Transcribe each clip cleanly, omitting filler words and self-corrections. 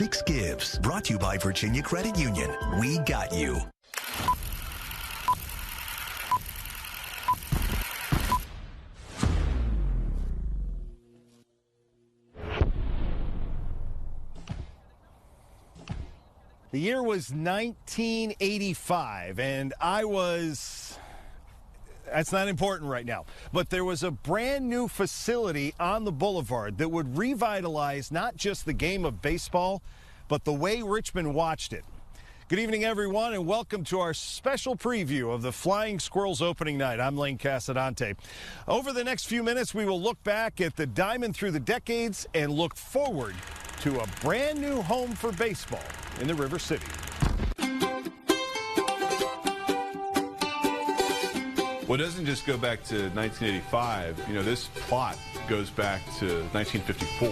Fix Gives, brought to you by Virginia Credit Union. We got you. The year was 1985, and that's not important right now, but there was a brand new facility on the boulevard that would revitalize not just the game of baseball, but the way Richmond watched it. Good evening, everyone, and welcome to our special preview of the Flying Squirrels opening night. I'm Lane Casadante. Over the next few minutes, we will look back at the Diamond through the decades and look forward to a brand new home for baseball in the River City. Well, it doesn't just go back to 1985. You know, this plot goes back to 1954.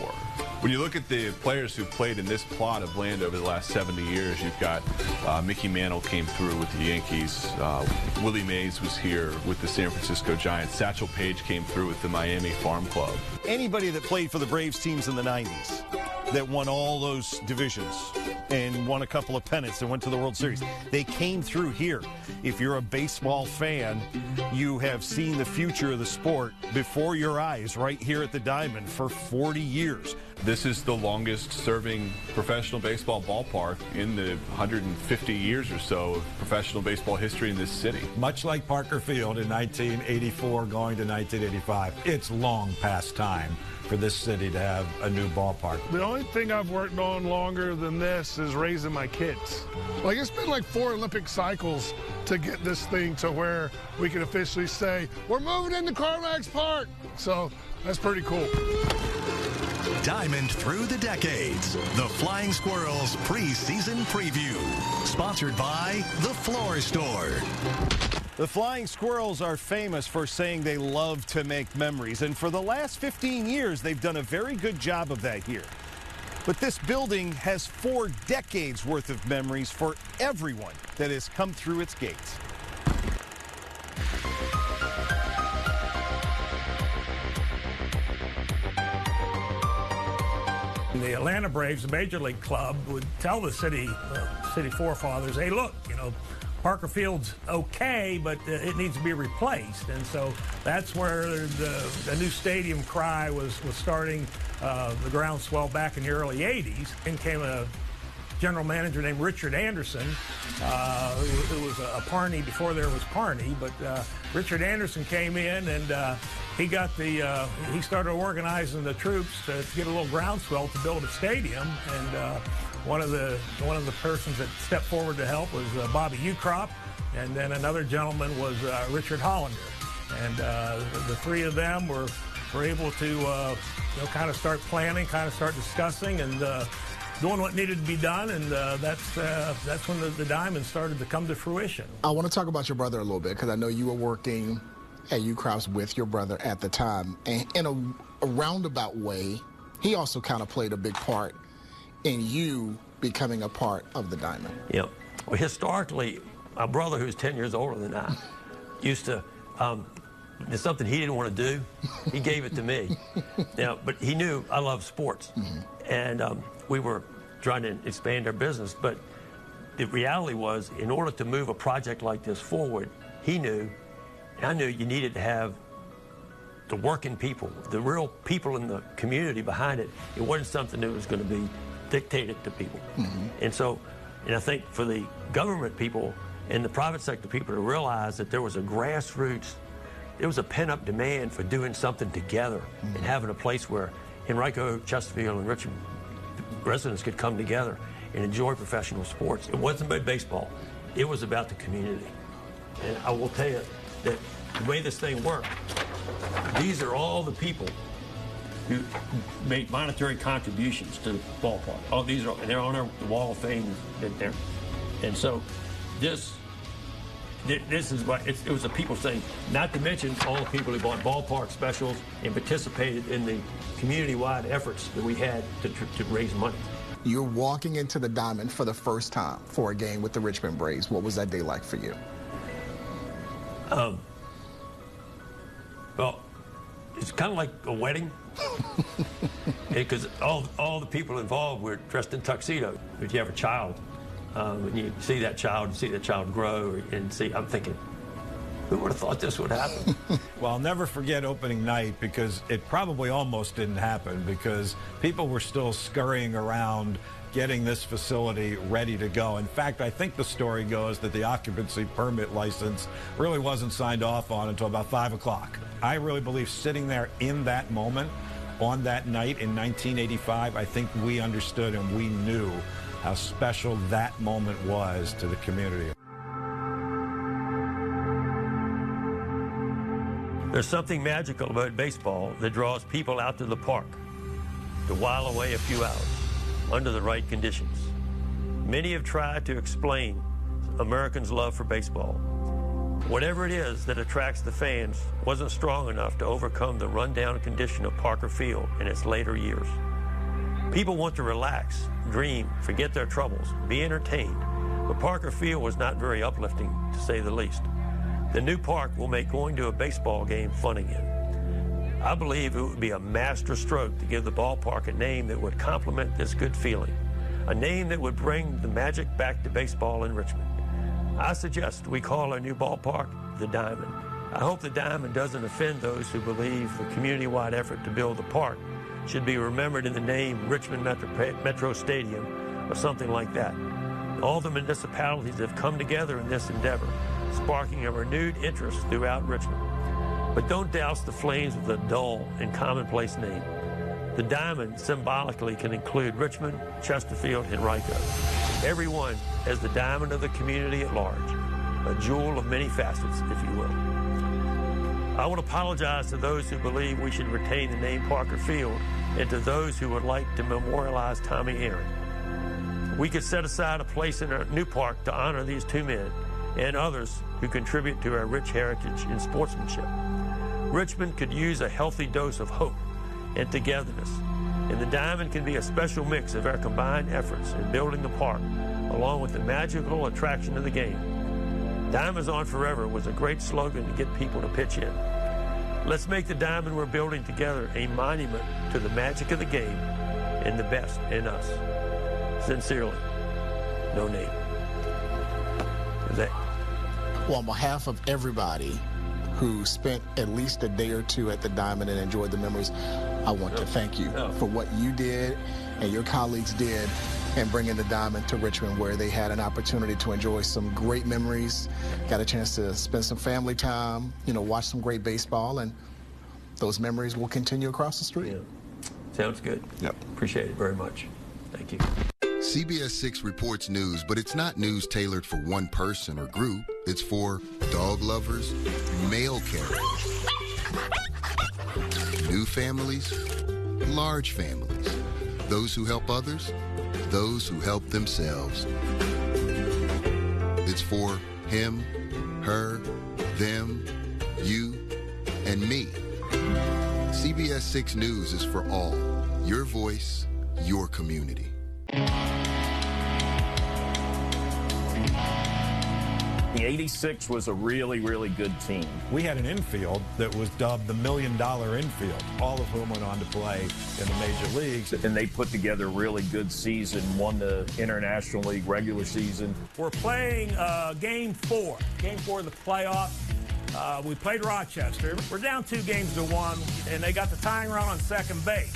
When you look at the players who played in this plot of land over the last 70 years, you've got Mickey Mantle came through with the Yankees. Willie Mays was here with the San Francisco Giants. Satchel Paige came through with the Miami Farm Club. Anybody that played for the Braves teams in the 90s that won all those divisions and won a couple of pennants and went to the World Series, they came through here. If you're a baseball fan, you have seen the future of the sport before your eyes right here at the Diamond for 40 years. This is the longest serving professional baseball ballpark in the 150 years or so of professional baseball history in this city. Much like Parker Field in 1984 going to 1985, it's long past time for this city to have a new ballpark. The only thing I've worked on longer than this is raising my kids. Like, it's been like 4 Olympic cycles to get this thing to where we can officially say, we're moving into Carmax Park. So that's pretty cool. Diamond through the decades. The Flying Squirrels preseason preview. Sponsored by The Floor Store. The Flying Squirrels are famous for saying they love to make memories, and for the last 15 years, they've done a very good job of that here. But this building has 4 decades worth of memories for everyone that has come through its gates. The Atlanta Braves, the Major League Club, would tell the city forefathers, hey, look, you know, Parker Field's okay, but it needs to be replaced. And so that's where the new stadium cry was starting, the groundswell back in the early 80s. In came a general manager named Richard Anderson. It was a Parney before there was Parney, but Richard Anderson came in and he started organizing the troops to get a little groundswell to build a stadium. And one of the persons that stepped forward to help was Bobby Ukrop, and then another gentleman was Richard Hollander. And the 3 of them were able to kind of start planning, kind of start discussing, and doing what needed to be done, and that's when the Diamond started to come to fruition. I want to talk about your brother a little bit, because I know you were working at Ucrops with your brother at the time, and in a roundabout way, he also kind of played a big part in you becoming a part of the Diamond. Yep. Well, historically, my brother, who's 10 years older than I, used to, there's something he didn't want to do, he gave it to me. But he knew I love sports. Mm-hmm. And we were trying to expand our business, but the reality was, in order to move a project like this forward, he knew, and I knew, you needed to have the working people, the real people in the community behind it. It wasn't something that was going to be dictated to people. Mm-hmm. And I think for the government people and the private sector people to realize that there was a grassroots, there was a pent-up demand for doing something together. Mm-hmm. And having a place where Henrico, Chesterfield, and Richmond residents could come together and enjoy professional sports. It wasn't about baseball. It was about the community. And I will tell you that the way this thing worked, these are all the people who made monetary contributions to the ballpark. All these are, and they're on the Wall of Fame there. And so this is what it was, the people saying, not to mention all the people who bought ballpark specials and participated in the community-wide efforts that we had to raise money. You're walking into the Diamond for the first time for a game with the Richmond Braves. What was that day like for you? Well, it's kind of like a wedding. Because all the people involved were dressed in tuxedos. If you have a child, and you see that child grow, and I'm thinking, who would have thought this would happen? Well, I'll never forget opening night, because it probably almost didn't happen, because people were still scurrying around getting this facility ready to go. In fact, I think the story goes that the occupancy permit license really wasn't signed off on until about 5 o'clock. I really believe sitting there in that moment, on that night in 1985, I think we understood and we knew how special that moment was to the community. There's something magical about baseball that draws people out to the park to while away a few hours under the right conditions. Many have tried to explain Americans' love for baseball. Whatever it is that attracts the fans wasn't strong enough to overcome the rundown condition of Parker Field in its later years. People want to relax, dream, forget their troubles, be entertained, but Parker Field was not very uplifting, to say the least. The new park will make going to a baseball game fun again. I believe it would be a master stroke to give the ballpark a name that would complement this good feeling, a name that would bring the magic back to baseball in Richmond. I suggest we call our new ballpark the Diamond. I hope the Diamond doesn't offend those who believe the community-wide effort to build the park should be remembered in the name Richmond Metro Stadium or something like that. All the municipalities have come together in this endeavor, sparking a renewed interest throughout Richmond. But don't douse the flames with a dull and commonplace name. The Diamond symbolically can include Richmond, Chesterfield, and Henrico. Everyone as the diamond of the community at large, a jewel of many facets, if you will. I want to apologize to those who believe we should retain the name Parker Field and to those who would like to memorialize Tommy Aaron. We could set aside a place in our new park to honor these two men and others who contribute to our rich heritage in sportsmanship. Richmond could use a healthy dose of hope and togetherness, and the Diamond can be a special mix of our combined efforts in building the park, along with the magical attraction of the game. Diamonds on Forever was a great slogan to get people to pitch in. Let's make the Diamond we're building together a monument to the magic of the game and the best in us. Sincerely, no name. Well, on behalf of everybody who spent at least a day or two at the Diamond and enjoyed the memories, I want to thank you for what you did and your colleagues did in bringing the Diamond to Richmond, where they had an opportunity to enjoy some great memories, got a chance to spend some family time, watch some great baseball, and those memories will continue across the street. Yeah. Sounds good. Yep. Appreciate it very much. Thank you. CBS 6 reports news, but it's not news tailored for one person or group. It's for dog lovers, mail carriers, new families, large families, those who help others, those who help themselves. It's for him, her, them, you, and me. CBS 6 News is for all. Your voice, your community. The 86 was a really, really good team. We had an infield that was dubbed the $1 million infield, all of whom went on to play in the major leagues. And they put together a really good season, won the International League regular season. We're playing Game 4 of the playoffs. We played Rochester. We're down 2-1, and they got the tying run on second base.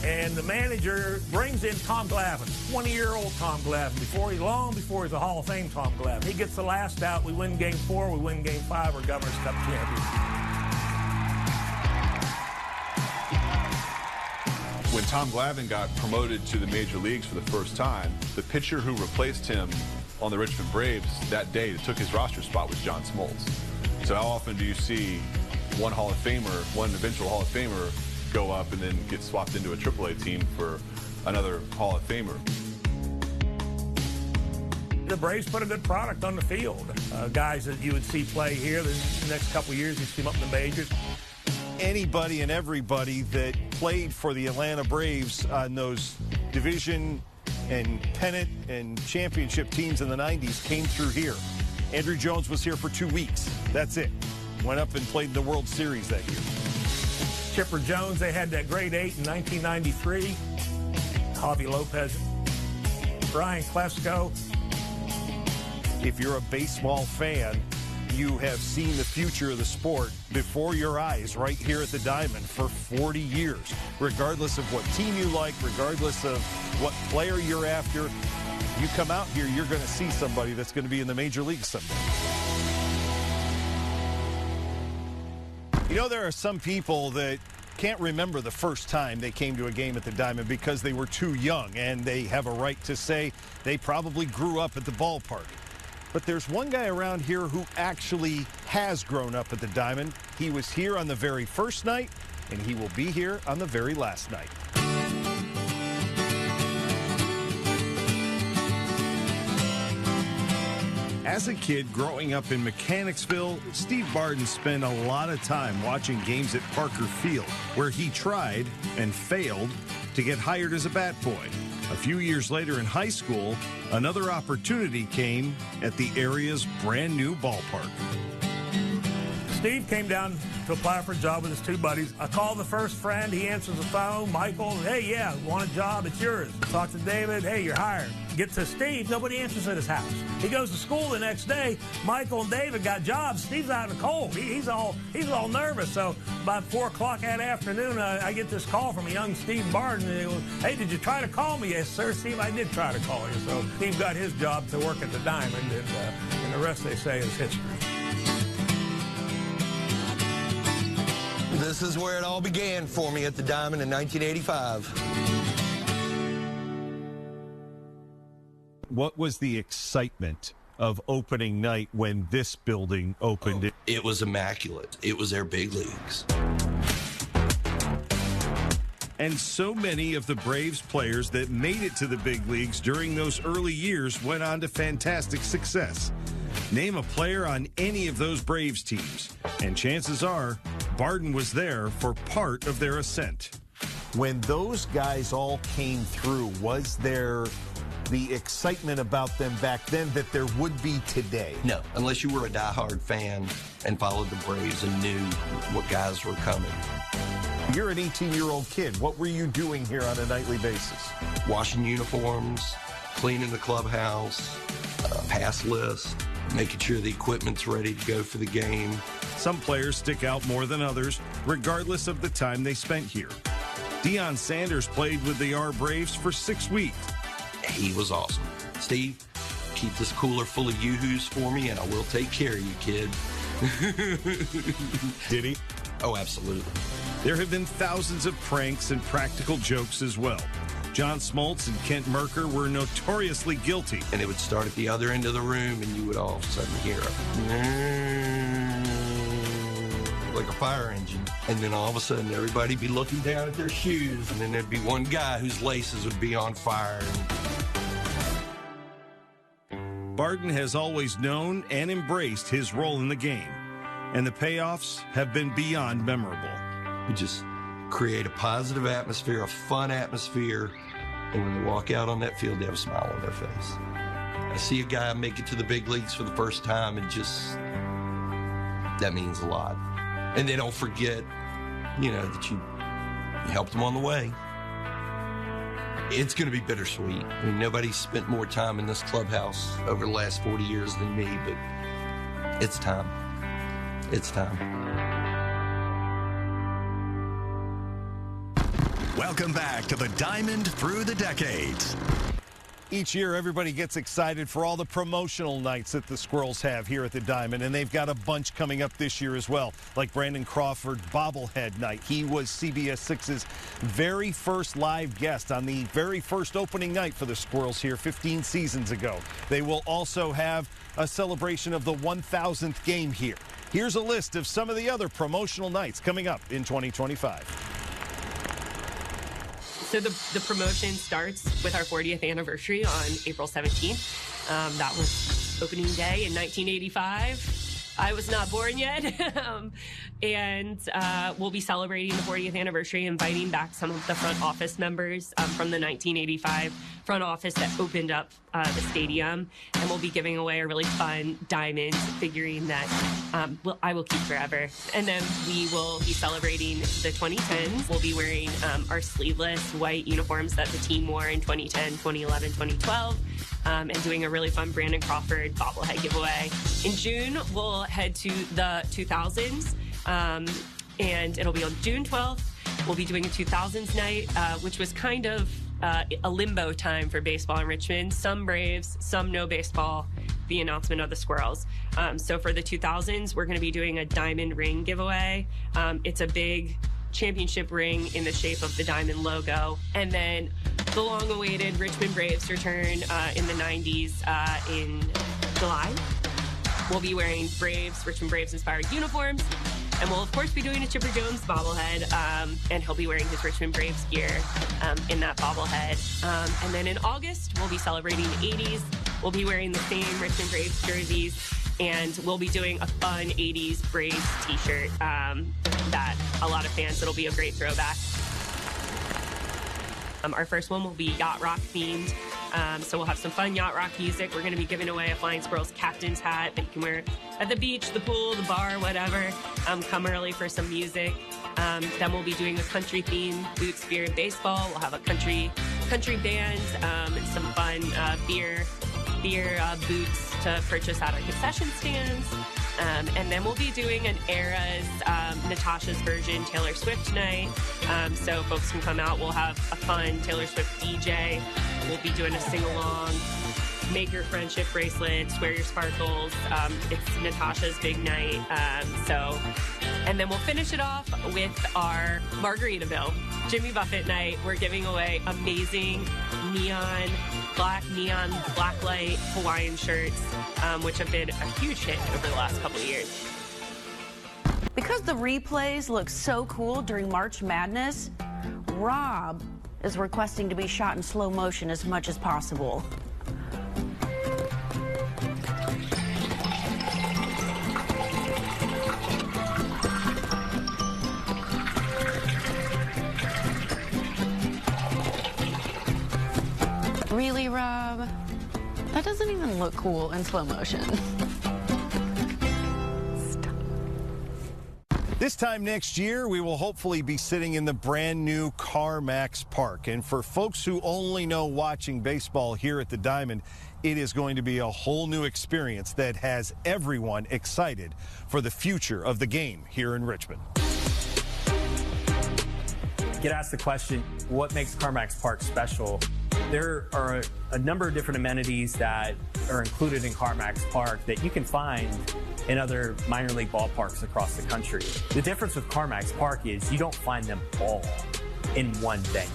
And the manager brings in Tom Glavine, 20-year-old Tom Glavine, long before he's a Hall of Fame Tom Glavine. He gets the last out. We win Game 4. We win Game 5. We're Governor's Cup champions. When Tom Glavine got promoted to the major leagues for the first time, the pitcher who replaced him on the Richmond Braves that day that took his roster spot was John Smoltz. So how often do you see one eventual Hall of Famer, go up and then get swapped into a AAA team for another Hall of Famer? The Braves put a good product on the field. Guys that you would see play here the next couple of years, you see them up in the majors. Anybody and everybody that played for the Atlanta Braves on those division and pennant and championship teams in the 90s came through here. Andrew Jones was here for 2 weeks. That's it. Went up and played the World Series that year. Chipper Jones. They had that grade 8 in 1993. Javi Lopez, Brian Klesko. If you're a baseball fan, you have seen the future of the sport before your eyes right here at the Diamond for 40 years. Regardless of what team you like, regardless of what player you're after, you come out here, you're going to see somebody that's going to be in the major leagues someday. You know, there are some people that can't remember the first time they came to a game at the Diamond because they were too young, and they have a right to say they probably grew up at the ballpark. But there's one guy around here who actually has grown up at the Diamond. He was here on the very first night, and he will be here on the very last night. As a kid growing up in Mechanicsville, Steve Barden spent a lot of time watching games at Parker Field, where he tried and failed to get hired as a bat boy. A few years later in high school, another opportunity came at the area's brand new ballpark. Steve came down to apply for a job with his two buddies. I called the first friend. He answers the phone. Michael, hey, yeah, want a job? It's yours. Talk to David. Hey, you're hired. Get to Steve. Nobody answers at his house. He goes to school the next day. Michael and David got jobs. Steve's out in the cold. He's all nervous. So about 4 o'clock that afternoon, I get this call from a young Steve Barden. And he goes, hey, did you try to call me? Yes, sir, Steve, I did try to call you. So Steve got his job to work at the Diamond, and the rest, they say, is history. This is where it all began for me at the Diamond in 1985. What was the excitement of opening night when this building opened? It was immaculate. It was their big leagues. And so many of the Braves players that made it to the big leagues during those early years went on to fantastic success. Name a player on any of those Braves teams, and chances are Barden was there for part of their ascent. When those guys all came through, was there the excitement about them back then that there would be today? No, unless you were a diehard fan and followed the Braves and knew what guys were coming. You're an 18-year-old kid. What were you doing here on a nightly basis? Washing uniforms, cleaning the clubhouse, pass list, making sure the equipment's ready to go for the game. Some players stick out more than others, regardless of the time they spent here. Deion Sanders played with the R Braves for 6 weeks. He was awesome. Steve, keep this cooler full of yoo-hoos for me, and I will take care of you, kid. Did he? Oh, absolutely. There have been thousands of pranks and practical jokes as well. John Smoltz and Kent Merker were notoriously guilty. And it would start at the other end of the room, and you would all of a sudden hear like a fire engine. And then all of a sudden, everybody be looking down at their shoes, and then there'd be one guy whose laces would be on fire. Barden has always known and embraced his role in the game, and the payoffs have been beyond memorable. We just create a positive atmosphere, a fun atmosphere, and when they walk out on that field, they have a smile on their face. I see a guy make it to the big leagues for the first time, and just, that means a lot. And they don't forget, that you helped them on the way. It's going to be bittersweet. I mean, nobody's spent more time in this clubhouse over the last 40 years than me, but it's time. It's time. Welcome back to the Diamond Through the Decades. Each year, everybody gets excited for all the promotional nights that the Squirrels have here at the Diamond, and they've got a bunch coming up this year as well, like Brandon Crawford Bobblehead Night. He was CBS 6's very first live guest on the very first opening night for the Squirrels here 15 seasons ago. They will also have a celebration of the 1,000th game here. Here's a list of some of the other promotional nights coming up in 2025. So the promotion starts with our 40th anniversary on April 17th. That was opening day in 1985. I was not born yet. And we'll be celebrating the 40th anniversary, inviting back some of the front office members from the 1985 front office that opened up the stadium, and we'll be giving away a really fun diamond figurine that I will keep forever. And then we will be celebrating the 2010s. We'll be wearing our sleeveless white uniforms that the team wore in 2010, 2011, 2012. And doing a really fun Brandon Crawford bobblehead giveaway. In June, we'll head to the 2000s, and it'll be on June 12th. We'll be doing a 2000s night, which was kind of a limbo time for baseball in Richmond. Some Braves, some no baseball, the announcement of the Squirrels. So for the 2000s, we're going to be doing a diamond ring giveaway. It's a big championship ring in the shape of the diamond logo. And then the long-awaited Richmond Braves return in the 90s in July. We'll be wearing Richmond Braves-inspired uniforms. And we'll, of course, be doing a Chipper Jones bobblehead, and he'll be wearing his Richmond Braves gear in that bobblehead. And then in August, we'll be celebrating the 80s. We'll be wearing the same Richmond Braves jerseys, and we'll be doing a fun 80s Braves t-shirt that a lot of fans, it'll be a great throwback. Our first one will be yacht rock themed. So we'll have some fun yacht rock music. We're going to be giving away a Flying Squirrels captain's hat that you can wear at the beach, the pool, the bar, whatever. Come early for some music. Then we'll be doing a country theme, Boots, Beer, and Baseball. We'll have a country band and some fun beer boots to purchase at our concession stands. And then we'll be doing an Eras, Natasha's version Taylor Swift night. So folks can come out. We'll have a fun Taylor Swift DJ. We'll be doing a sing-along, make your friendship bracelets, wear your sparkles. It's Natasha's big night. And then we'll finish it off with our Margaritaville Jimmy Buffett night. We're giving away amazing blacklight Hawaiian shirts, which have been a huge hit over the last couple of years. Because the replays look so cool during March Madness, Rob is requesting to be shot in slow motion as much as possible. Really, Rob? That doesn't even look cool in slow motion. This time next year, we will hopefully be sitting in the brand new CarMax Park. And for folks who only know watching baseball here at the Diamond, it is going to be a whole new experience that has everyone excited for the future of the game here in Richmond. Get asked the question, what makes CarMax Park special? There are a number of different amenities that are included in CarMax Park that you can find in other minor league ballparks across the country. The difference with CarMax Park is you don't find them all in one venue.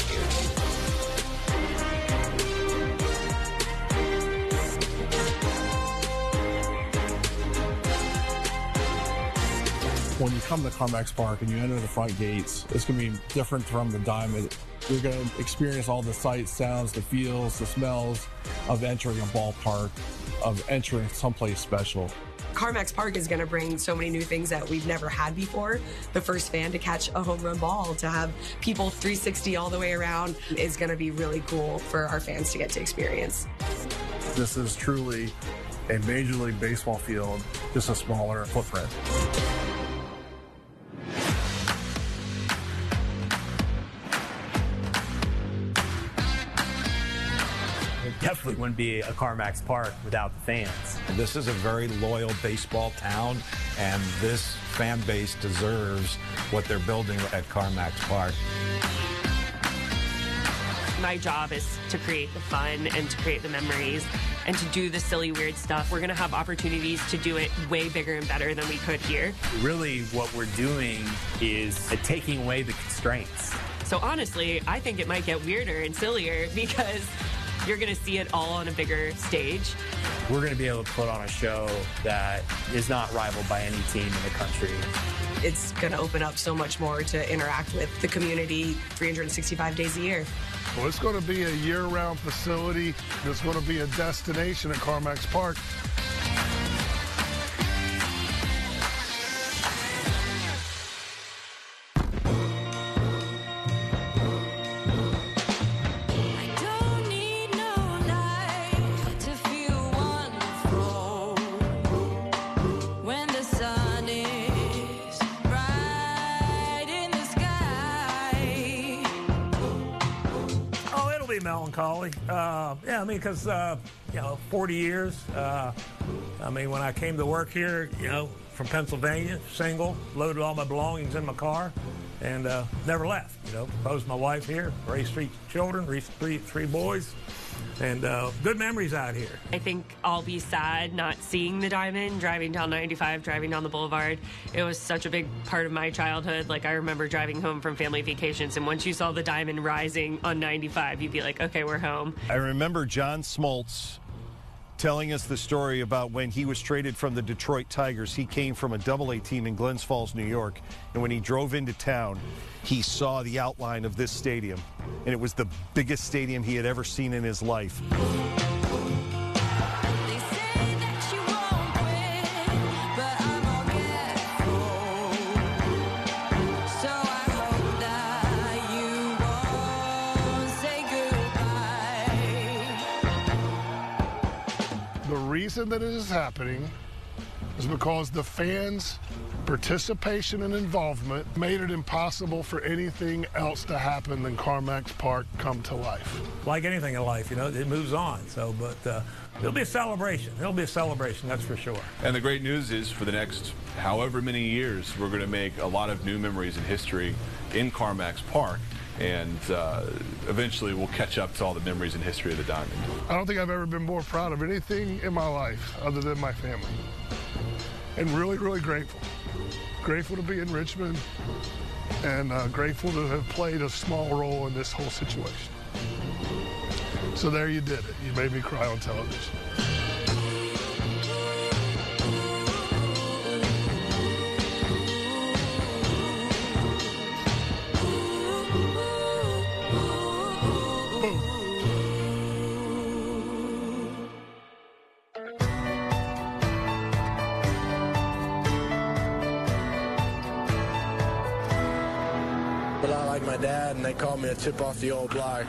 When you come to CarMax Park and you enter the front gates, it's going to be different from the Diamond. You're going to experience all the sights, sounds, the feels, the smells of entering a ballpark, of entering someplace special. CarMax Park is going to bring so many new things that we've never had before. The first fan to catch a home run ball, to have people 360 all the way around is going to be really cool for our fans to get to experience. This is truly a Major League Baseball field, just a smaller footprint. Definitely wouldn't be a CarMax Park without the fans. This is a very loyal baseball town, and this fan base deserves what they're building at CarMax Park. My job is to create the fun and to create the memories and to do the silly, weird stuff. We're going to have opportunities to do it way bigger and better than we could here. Really, what we're doing is taking away the constraints. So honestly, I think it might get weirder and sillier because you're going to see it all on a bigger stage. We're going to be able to put on a show that is not rivaled by any team in the country. It's going to open up so much more to interact with the community 365 days a year. Well, it's going to be a year-round facility. It's going to be a destination at CarMax Park. I don't need no melancholy. Yeah, I mean, because, 40 years. I mean, when I came to work here, from Pennsylvania, single, loaded all my belongings in my car, and never left. Proposed my wife here, raised 3 children, raised three boys, and good memories out here. I think I'll be sad not seeing the Diamond, driving down 95, driving down the Boulevard. It was such a big part of my childhood. Like, I remember driving home from family vacations, and once you saw the Diamond rising on 95, you'd be like, okay, we're home. I remember John Smoltz telling us the story about when he was traded from the Detroit Tigers. He came from a Double-A team in Glens Falls, New York, and when he drove into town, he saw the outline of this stadium, and it was the biggest stadium he had ever seen in his life. The reason that it is happening is because the fans' participation and involvement made it impossible for anything else to happen than CarMax Park come to life. Like anything in life, it moves on. So, but there'll be a celebration. There'll be a celebration, that's for sure. And the great news is, for the next however many years, we're going to make a lot of new memories in history in CarMax Park. And eventually we'll catch up to all the memories and history of the Diamond. I don't think I've ever been more proud of anything in my life other than my family. And really, really grateful. Grateful to be in Richmond, and grateful to have played a small role in this whole situation. So there you did it. You made me cry on television. But I like my dad, and they call me a chip off the old block.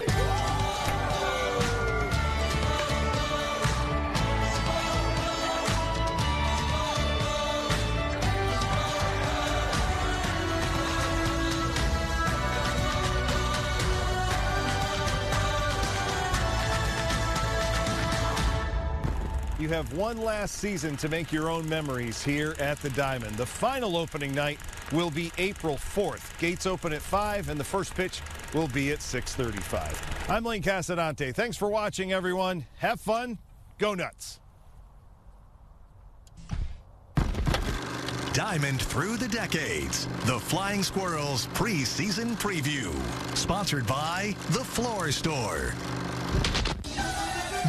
You have one last season to make your own memories here at the Diamond. The final opening night will be April 4th. Gates open at 5, and the first pitch will be at 6:35. I'm Lane Casadante. Thanks for watching, everyone. Have fun. Go Nuts. Diamond through the decades. The Flying Squirrels preseason preview. Sponsored by The Floor Store.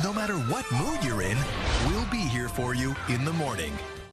No matter what mood you're in, we'll be here for you in the morning.